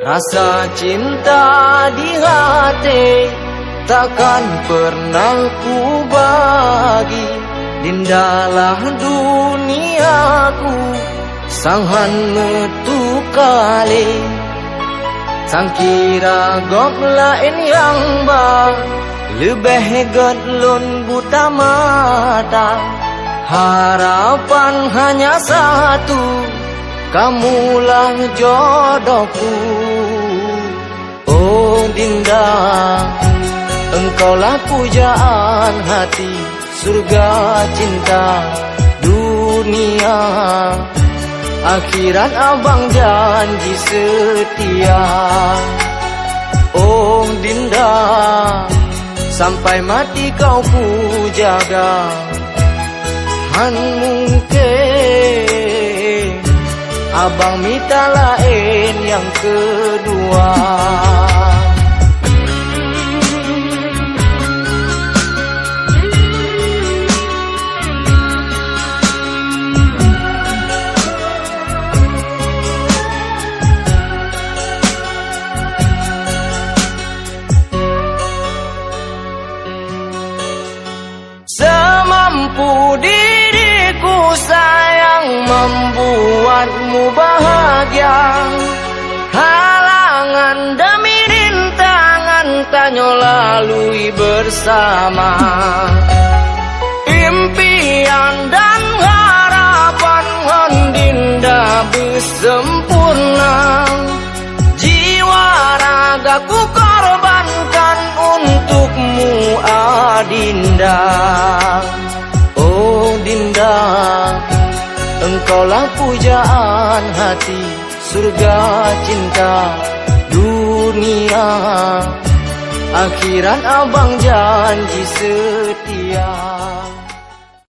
Rasa cinta di hati takkan pernah ku bagi. Dindalah duniaku sanghan metu kali. Sangkira gok lain yang bang lebih gedlun buta mata. Harapan hanya satu, kamulah jodohku. Oh Dinda, engkaulah pujaan hati, surga cinta dunia. Akhirat abang janji setia. Oh Dinda, sampai mati kau ku jaga. Han mungkin abang minta lain yang kedua. Semampu diriku sayang membuatmu bahagia. Halangan demi rintangan tanyo lalui bersama. Impian dan harapan Dinda bersempurna. Jiwa ragaku korbankan untukmu Adinda. Oh Dinda, engkaulah pujaan hati, surga cinta dunia. Akhirat abang janji setia.